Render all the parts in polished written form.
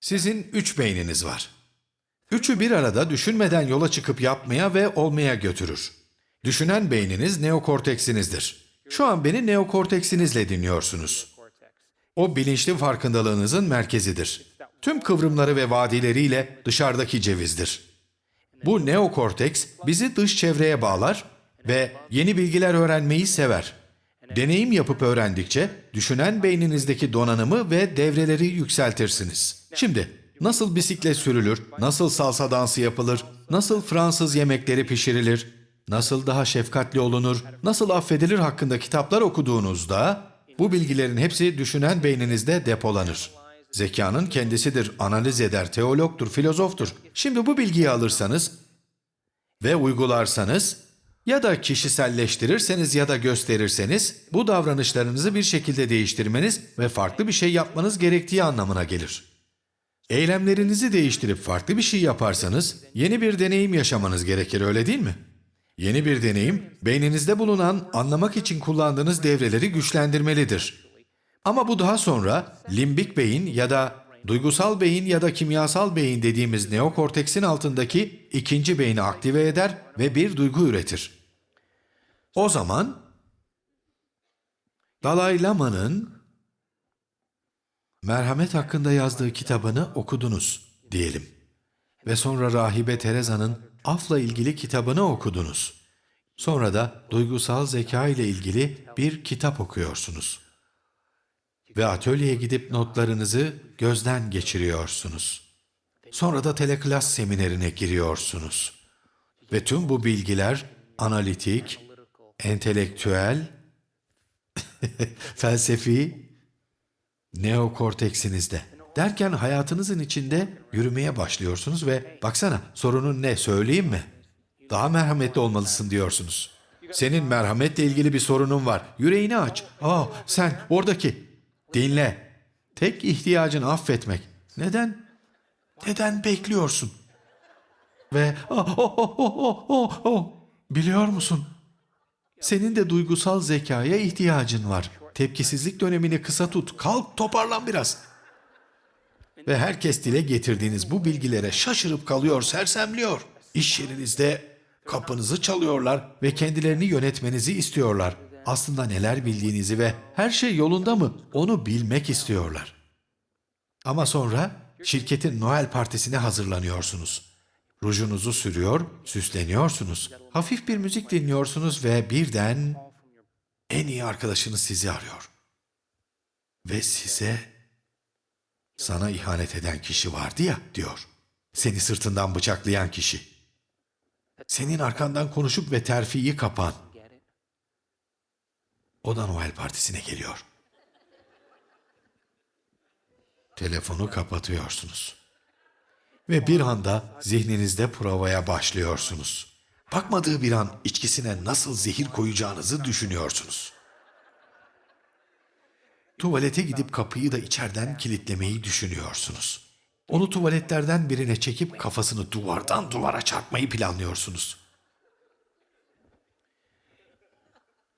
Sizin 3 beyniniz var. Üçü bir arada düşünmeden yola çıkıp yapmaya ve olmaya götürür. Düşünen beyniniz neokorteksinizdir. Şu an beni neokorteksinizle dinliyorsunuz. O bilinçli farkındalığınızın merkezidir. Tüm kıvrımları ve vadileriyle dışarıdaki cevizdir. Bu neokorteks bizi dış çevreye bağlar ve yeni bilgiler öğrenmeyi sever. Deneyim yapıp öğrendikçe düşünen beyninizdeki donanımı ve devreleri yükseltirsiniz. Şimdi nasıl bisiklet sürülür, nasıl salsa dansı yapılır, nasıl Fransız yemekleri pişirilir, nasıl daha şefkatli olunur, nasıl affedilir hakkında kitaplar okuduğunuzda bu bilgilerin hepsi düşünen beyninizde depolanır. Zekanın kendisidir, analiz eder, teologtur, filozoftur. Şimdi bu bilgiyi alırsanız ve uygularsanız ya da kişiselleştirirseniz ya da gösterirseniz bu davranışlarınızı bir şekilde değiştirmeniz ve farklı bir şey yapmanız gerektiği anlamına gelir. Eylemlerinizi değiştirip farklı bir şey yaparsanız yeni bir deneyim yaşamanız gerekir, öyle değil mi? Yeni bir deneyim, beyninizde bulunan anlamak için kullandığınız devreleri güçlendirmelidir. Ama bu daha sonra limbik beyin ya da duygusal beyin ya da kimyasal beyin dediğimiz neokorteksin altındaki ikinci beyni aktive eder ve bir duygu üretir. O zaman Dalai Lama'nın merhamet hakkında yazdığı kitabını okudunuz diyelim. Ve sonra Rahibe Tereza'nın afla ilgili kitabını okudunuz. Sonra da duygusal zeka ile ilgili bir kitap okuyorsunuz. Ve atölyeye gidip notlarınızı gözden geçiriyorsunuz. Sonra da teleklas seminerine giriyorsunuz. Ve tüm bu bilgiler analitik, entelektüel, felsefi, neokorteksinizde. Derken hayatınızın içinde yürümeye başlıyorsunuz ve baksana sorunun ne söyleyeyim mi? Daha merhametli olmalısın diyorsunuz. Senin merhametle ilgili bir sorunun var. Yüreğini aç. Sen oradaki. Dinle. Tek ihtiyacın affetmek. Neden? Neden bekliyorsun? Ve biliyor musun? Senin de duygusal zekaya ihtiyacın var. Tepkisizlik dönemini kısa tut. Kalk toparlan biraz. Ve herkes dile getirdiğiniz bu bilgilere şaşırıp kalıyor, sersemliyor. İş yerinizde kapınızı çalıyorlar ve kendilerini yönetmenizi istiyorlar. Aslında neler bildiğinizi ve her şey yolunda mı onu bilmek istiyorlar. Ama sonra şirketin Noel partisine hazırlanıyorsunuz. Rujunuzu sürüyor, süsleniyorsunuz. Hafif bir müzik dinliyorsunuz ve birden en iyi arkadaşınız sizi arıyor. Ve size sana ihanet eden kişi vardı ya diyor. Seni sırtından bıçaklayan kişi. Senin arkandan konuşup ve terfiyi kapan. O da Noel partisine geliyor. Telefonu kapatıyorsunuz. Ve bir anda zihninizde provaya başlıyorsunuz. Bakmadığı bir an içkisine nasıl zehir koyacağınızı düşünüyorsunuz. Tuvalete gidip kapıyı da içeriden kilitlemeyi düşünüyorsunuz. Onu tuvaletlerden birine çekip kafasını duvardan duvara çarpmayı planlıyorsunuz.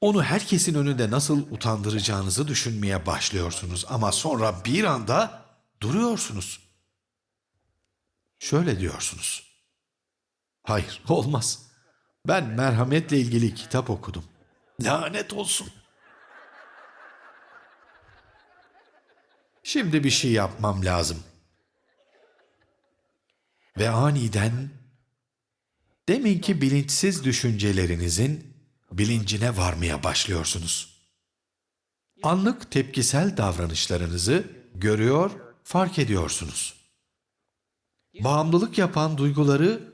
Onu herkesin önünde nasıl utandıracağınızı düşünmeye başlıyorsunuz ama sonra bir anda duruyorsunuz. Şöyle diyorsunuz. Hayır, olmaz. Ben merhametle ilgili kitap okudum. Lanet olsun. Şimdi bir şey yapmam lazım. Ve aniden deminki bilinçsiz düşüncelerinizin bilincine varmaya başlıyorsunuz. Anlık tepkisel davranışlarınızı görüyor, fark ediyorsunuz. Bağımlılık yapan duyguları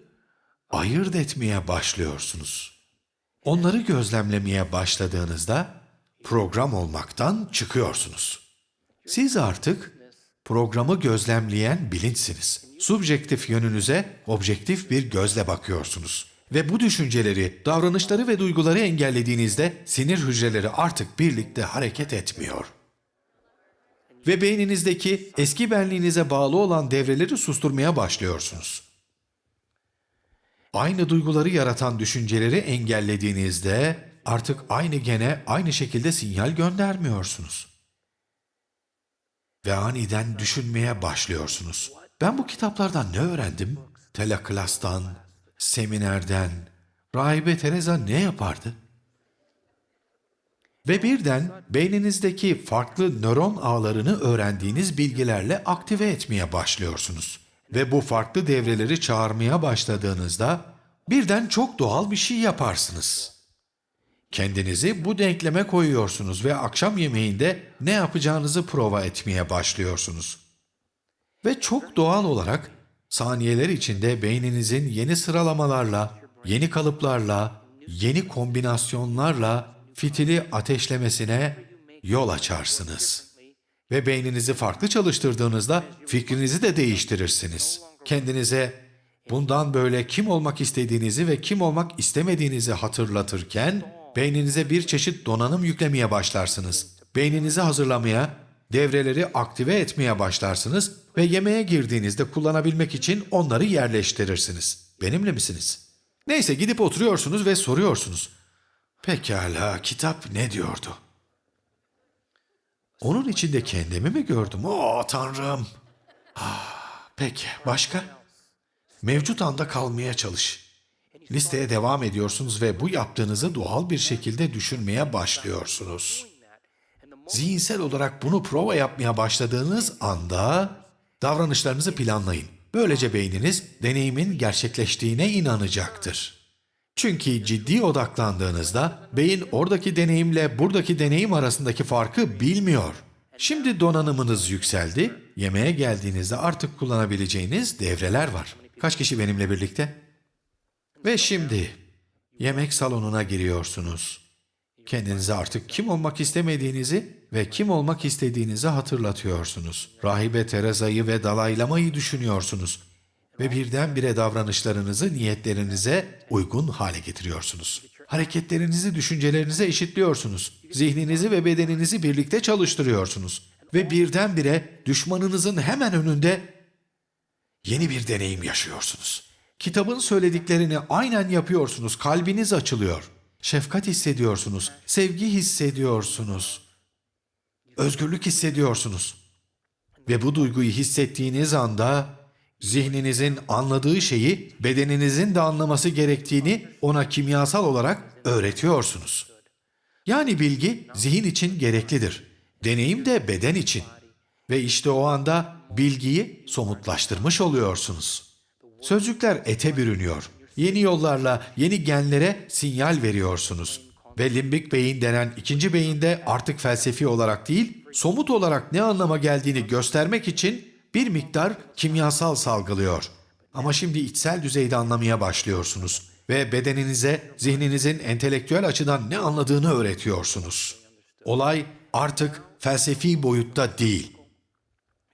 ayırt etmeye başlıyorsunuz. Onları gözlemlemeye başladığınızda program olmaktan çıkıyorsunuz. Siz artık programı gözlemleyen bilinçsiniz. Subjektif yönünüze objektif bir gözle bakıyorsunuz. Ve bu düşünceleri, davranışları ve duyguları engellediğinizde sinir hücreleri artık birlikte hareket etmiyor. Ve beyninizdeki eski benliğinize bağlı olan devreleri susturmaya başlıyorsunuz. Aynı duyguları yaratan düşünceleri engellediğinizde artık aynı gene aynı şekilde sinyal göndermiyorsunuz. Ve aniden düşünmeye başlıyorsunuz. Ben bu kitaplardan ne öğrendim? Telaklas'tan, seminerden, Rahibe Teresa ne yapardı? Ve birden beyninizdeki farklı nöron ağlarını öğrendiğiniz bilgilerle aktive etmeye başlıyorsunuz. Ve bu farklı devreleri çağırmaya başladığınızda birden çok doğal bir şey yaparsınız. Kendinizi bu denkleme koyuyorsunuz ve akşam yemeğinde ne yapacağınızı prova etmeye başlıyorsunuz. Ve çok doğal olarak saniyeler içinde beyninizin yeni sıralamalarla, yeni kalıplarla, yeni kombinasyonlarla fitili ateşlemesine yol açarsınız. Ve beyninizi farklı çalıştırdığınızda fikrinizi de değiştirirsiniz. Kendinize bundan böyle kim olmak istediğinizi ve kim olmak istemediğinizi hatırlatırken beyninize bir çeşit donanım yüklemeye başlarsınız. Beyninizi hazırlamaya, devreleri aktive etmeye başlarsınız ve yemeğe girdiğinizde kullanabilmek için onları yerleştirirsiniz. Benimle misiniz? Neyse gidip oturuyorsunuz ve soruyorsunuz. Pekala, kitap ne diyordu? Onun içinde kendimi mi gördüm? Tanrım! Peki, başka? Mevcut anda kalmaya çalış. Listeye devam ediyorsunuz ve bu yaptığınızı doğal bir şekilde düşünmeye başlıyorsunuz. Zihinsel olarak bunu prova yapmaya başladığınız anda davranışlarınızı planlayın. Böylece beyniniz deneyimin gerçekleştiğine inanacaktır. Çünkü ciddi odaklandığınızda beyin oradaki deneyimle buradaki deneyim arasındaki farkı bilmiyor. Şimdi donanımınız yükseldi, yemeğe geldiğinizde artık kullanabileceğiniz devreler var. Kaç kişi benimle birlikte? Ve şimdi yemek salonuna giriyorsunuz. Kendinize artık kim olmak istemediğinizi ve kim olmak istediğinizi hatırlatıyorsunuz. Rahibe Teresa'yı ve Dalai Lama'yı düşünüyorsunuz. Ve birdenbire davranışlarınızı niyetlerinize uygun hale getiriyorsunuz. Hareketlerinizi düşüncelerinize eşitliyorsunuz. Zihninizi ve bedeninizi birlikte çalıştırıyorsunuz. Ve birdenbire düşmanınızın hemen önünde yeni bir deneyim yaşıyorsunuz. Kitabın söylediklerini aynen yapıyorsunuz. Kalbiniz açılıyor. Şefkat hissediyorsunuz. Sevgi hissediyorsunuz. Özgürlük hissediyorsunuz. Ve bu duyguyu hissettiğiniz anda zihninizin anladığı şeyi bedeninizin de anlaması gerektiğini ona kimyasal olarak öğretiyorsunuz. Yani bilgi zihin için gereklidir. Deneyim de beden için. Ve işte o anda bilgiyi somutlaştırmış oluyorsunuz. Sözcükler ete bürünüyor. Yeni yollarla, yeni genlere sinyal veriyorsunuz. Ve limbik beyin denen ikinci beyinde artık felsefi olarak değil, somut olarak ne anlama geldiğini göstermek için bir miktar kimyasal salgılıyor. Ama şimdi içsel düzeyde anlamaya başlıyorsunuz. Ve bedeninize, zihninizin entelektüel açıdan ne anladığını öğretiyorsunuz. Olay artık felsefi boyutta değil.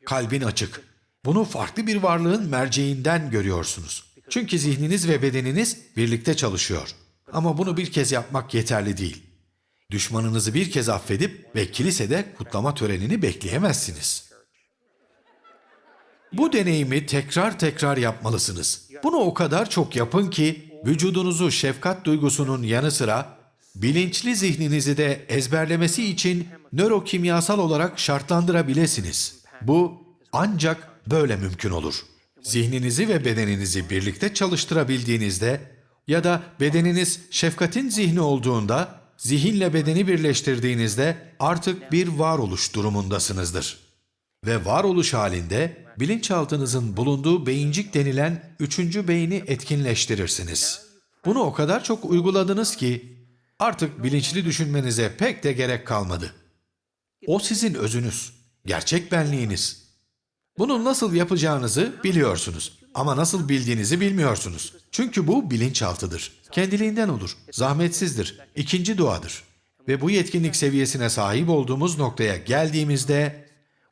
Kalbin açık. Bunu farklı bir varlığın merceğinden görüyorsunuz. Çünkü zihniniz ve bedeniniz birlikte çalışıyor. Ama bunu bir kez yapmak yeterli değil. Düşmanınızı bir kez affedip ve kilisede kutlama törenini bekleyemezsiniz. Bu deneyimi tekrar tekrar yapmalısınız. Bunu o kadar çok yapın ki vücudunuzu şefkat duygusunun yanı sıra bilinçli zihninizi de ezberlemesi için nörokimyasal olarak şartlandırabilirsiniz. Bu ancak böyle mümkün olur. Zihninizi ve bedeninizi birlikte çalıştırabildiğinizde ya da bedeniniz şefkatin zihni olduğunda, zihinle bedeni birleştirdiğinizde artık bir varoluş durumundasınızdır. Ve varoluş halinde bilinçaltınızın bulunduğu beyincik denilen üçüncü beyni etkinleştirirsiniz. Bunu o kadar çok uyguladınız ki artık bilinçli düşünmenize pek de gerek kalmadı. O sizin özünüz, gerçek benliğiniz. Bunu nasıl yapacağınızı biliyorsunuz ama nasıl bildiğinizi bilmiyorsunuz. Çünkü bu bilinçaltıdır. Kendiliğinden olur, zahmetsizdir, ikinci doğadır. Ve bu yetkinlik seviyesine sahip olduğumuz noktaya geldiğimizde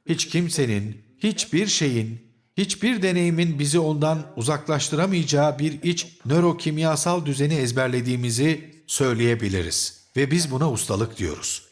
hiç kimsenin, hiçbir şeyin, hiçbir deneyimin bizi ondan uzaklaştıramayacağı bir iç nörokimyasal düzeni ezberlediğimizi söyleyebiliriz. Ve biz buna ustalık diyoruz.